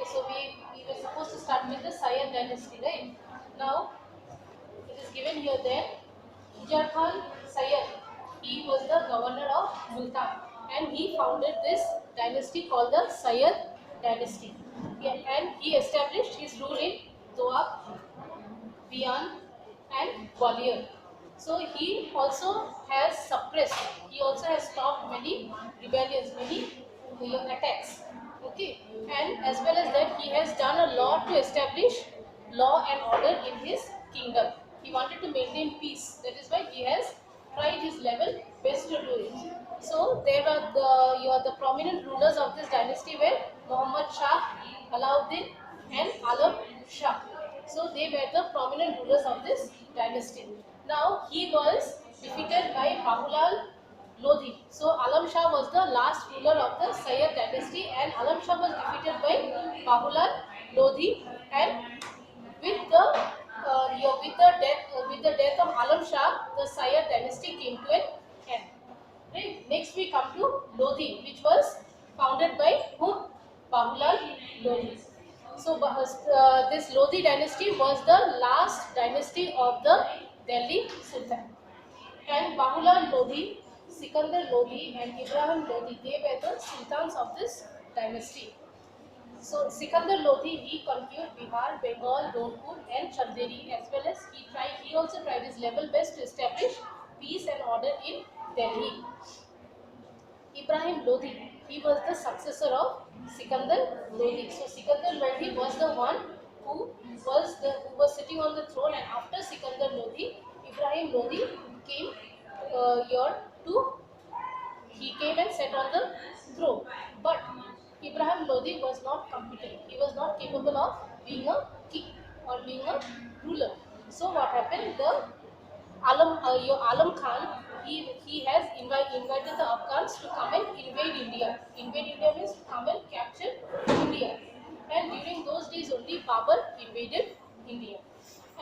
Okay, so we were supposed to start with the Sayyid dynasty, right? Now it is given here that Hijab Khan Sayyid, he was the governor of Multan and he founded this dynasty called the Sayyid dynasty. Yeah, and he established his rule in Doab, Bian and Gwalior. So he also has suppressed, he also has stopped many rebellions, many attacks. Okay, and as well as that, he has done a lot to establish law and order in his kingdom. He wanted to maintain peace. That is why he has tried his level best to do it. So there are the prominent rulers of this dynasty were Muhammad Shah, Alauddin, and Alam Shah. So they were the prominent rulers of this dynasty. Now he was defeated by Bahulal Lodi. So Alam Shah was the last ruler of the Sayyid dynasty, and Alam Shah was defeated by Bahulal Lodi, and with the death of Alam Shah, the Sayyid dynasty came to an end. Right. Next we come to Lodi, which was founded by whom? Bahulal Lodi. So this Lodi dynasty was the last dynasty of the Delhi Sultan. And Bahulal Lodi, Sikandar Lodi, and Ibrahim Lodi, they were the sultans of this dynasty. So Sikandar Lodi, he conquered Bihar, Bengal, Jodhpur and Chanderi, as well as he also tried his level best to establish peace and order in Delhi. Ibrahim Lodi, he was the successor of Sikandar Lodi. So Sikandar Lodi was the one who was sitting on the throne, and after Sikandar Lodi, Ibrahim Lodi came here to he came and sat on the throne. But Ibrahim Lodi was not competent. He was not capable of being a king or being a ruler. So what happened? Your Alam Khan, he has invited the Afghans to come and invade India. Invade India means to come and capture India. And during those days only Babur invaded India.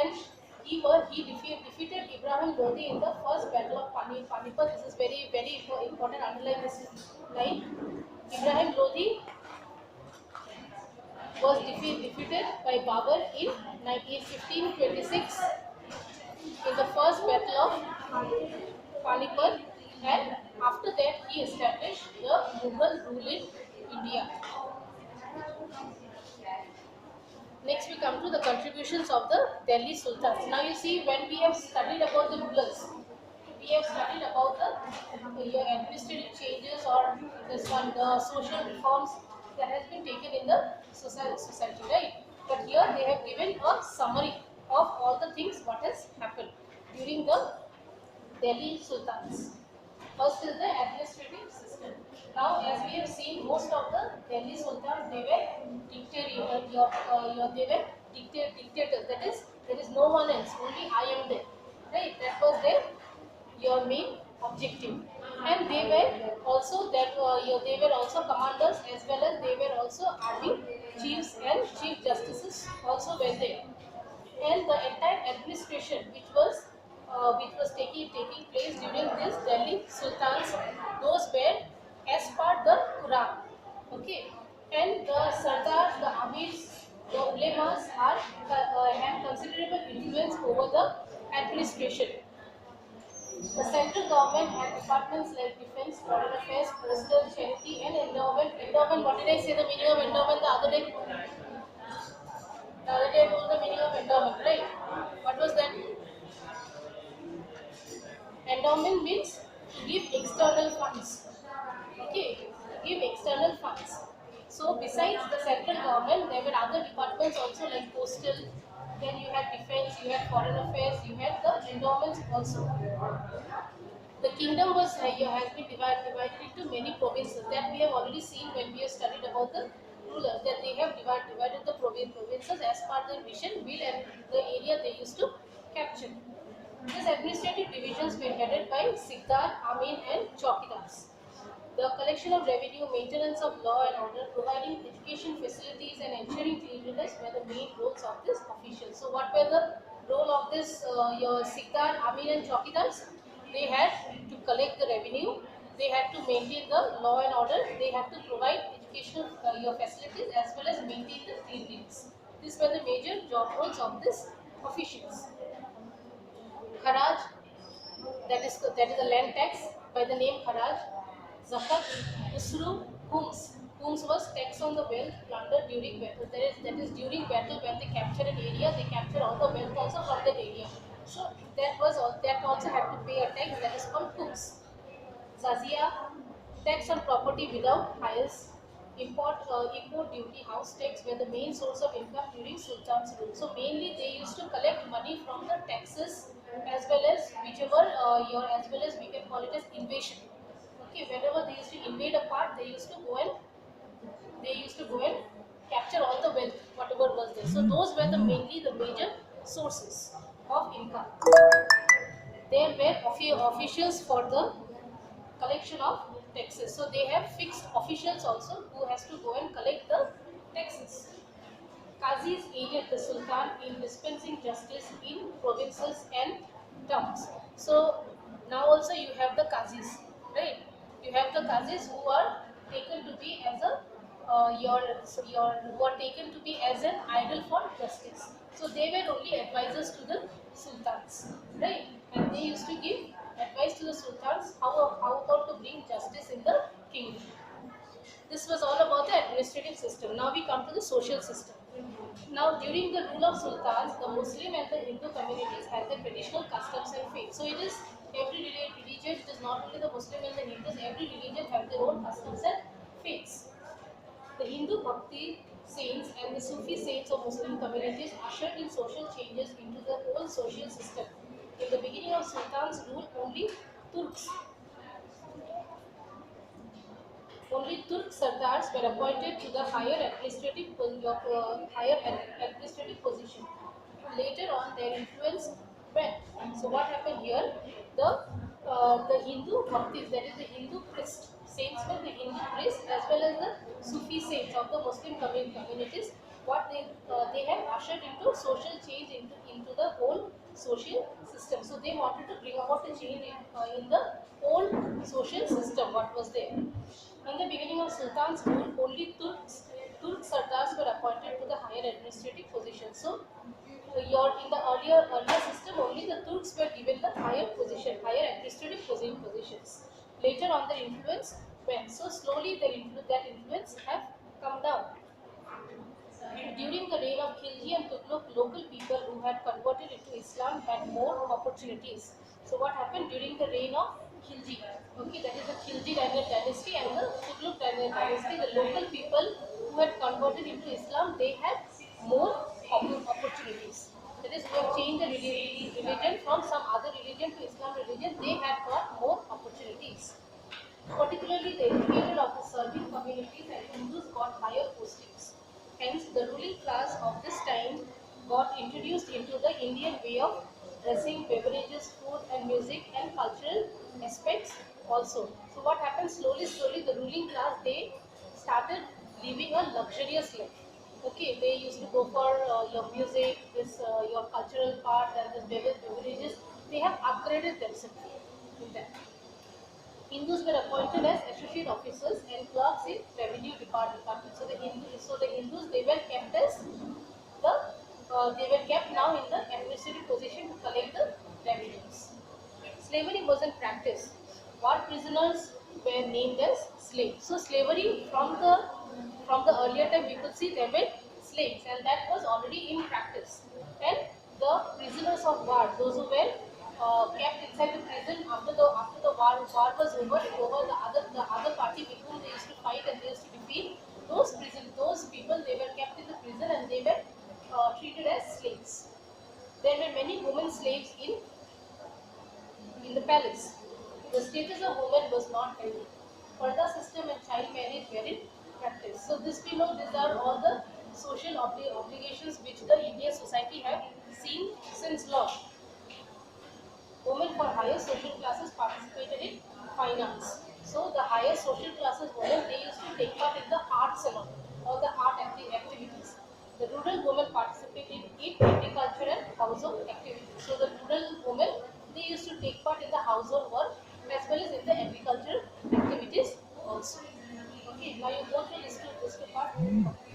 And he defeated Ibrahim Lodi in the first battle of Panipat. This is very important. Underline this line. Ibrahim Lodi was defeated by Babur in 1526 in the first battle of Panipat, and after that he established the Mughal rule in India. Next we come to the contributions of the Delhi Sultans. Now you see, when we have studied about the rulers, we have studied about the administrative changes or this one, the social reforms that has been taken in the society, right? But here they have given a summary of all the things what has happened during the Delhi Sultans. First is the administrative system. Now, as we have seen, most of the Delhi Sultans, they were dictators. That is, there is no one else. Only I am there. Right? That was your main objective. And they were also they were also commanders, as well as they were also army chiefs and chief justices also were there. And the entire administration which was taking place during this Delhi Sultans, those were as per the Quran. Okay, and the Sardars, the Amirs, the Ulemas have considerable influence over the administration. The central government had departments like defense, foreign affairs, postal, charity, and endowment. Endowment. What did I say the meaning of endowment the other day? The other day I told the meaning of endowment, right? What was that? Endowment means to give external funds. Okay, to give external funds. So besides the central government, there were other departments also like postal. Then you had defense, you had foreign affairs, you had the endowments also. The kingdom has been divided into many provinces. That we have already seen when we have studied about the rulers, that they have divided the provinces as per their mission, will, and the area they used to capture. These administrative divisions were headed by Sikdar, Amin and Chaukidars. The collection of revenue, maintenance of law and order, providing education facilities and ensuring cleanliness were the main roles of this officials. So what were the role of this your Sikdar, Amin and Chaukidars? They had to collect the revenue, they had to maintain the law and order, they had to provide educational your facilities as well as maintain the cleanliness. These were the major job roles of these officials. Kharaj, that is a land tax by the name Kharaj. Zakat, Usru, Hums. Hums was tax on the wealth plundered during battle. That is during battle when they capture an area, they capture all the wealth also from that area. So that also had to pay a tax that is called Hums. Zazia, tax on property without highest import duty. House tax were the main source of income during Sultan's rule. So mainly they used to collect money from the taxes as well as whichever as well as we can call it as invasion. Okay, whenever they used to invade a part, they used to go and capture all the wealth, whatever was there. So those were mainly the major sources of income. There were officials for the collection of taxes. So they have fixed officials also who has to go and collect the taxes. Qazis aided the Sultan in dispensing justice in provinces and towns. So now also you have the Qazis, right? You have the Qazis who are taken to be as a your who are taken to be as an idol for justice. So they were only advisors to the sultans, right? And they used to give advice to the sultans how about to bring justice in the kingdom. This was all about the administrative system. Now we come to the social system. Now, during the rule of sultans, the Muslim and the Hindu communities had their traditional customs and faith. So it is every religion, it is not only the Muslim and the Hindus, every religion have their own customs and faiths. The Hindu Bhakti saints and the Sufi saints of Muslim communities ushered in social changes into the whole social system. In the beginning of Sultan's rule, only Turk Sardars were appointed to the higher administrative position. Later on, their influence went. So what happened here? The Hindu bhaktis, that is the Hindu priest, saints were the Hindu priests as well as the Sufi saints of the Muslim communities. What they have ushered into social change into the whole social system. So they wanted to bring about a change in the whole social system. What was there? In the beginning of Sultan's rule, only Turk Sardars were appointed to the higher administrative position. So, in the earlier system, only the Turks were given the higher position, higher administrative positions. Later on, their influence went. So slowly, that influence have come down. During the reign of Khilji and Tughlaq, local people who had converted into Islam had more opportunities. So what happened during the reign of Khilji? Okay, that is the Khilji dynasty and the Tughlaq dynasty. The local people who had converted into Islam, they had more opportunities. That is, who have changed the religion from some other religion to Islam religion, they had got more opportunities. Particularly the educated of the serving communities and Hindus got higher postings. Hence, the ruling class of this time got introduced into the Indian way of dressing, beverages, food and music and cultural aspects also. So what happened slowly the ruling class, they started living a luxurious life. Okay, they used to go for your music, your cultural part and this beverages. They have upgraded themselves in that. Hindus were appointed as associate officers and clerks in revenue department. So the Hindus, they were kept as they were kept now in the administrative position to collect the revenues. Slavery was in practice. War prisoners were named as slaves. So slavery from the earlier time, we could see there were slaves, and that was already in practice. And the prisoners of war, those who were kept inside the prison after the war was over, the other party with whom they used to fight and they used to defeat, those people, they were kept in the prison and they were treated as slaves. There were many women slaves in the palace. The status of women was not held. Parda system and child marriage were in practice. So this we know, these are all the social obligations which the Indian society had seen since long. Women for higher social classes participated in finance. So the higher social classes women, they used to take part in the art salon or the art activities. The rural women participated in agriculture and household activities. So the rural women, they used to take part in the household work as well as in the agricultural activities also. Okay, now you go through this two उसके बाद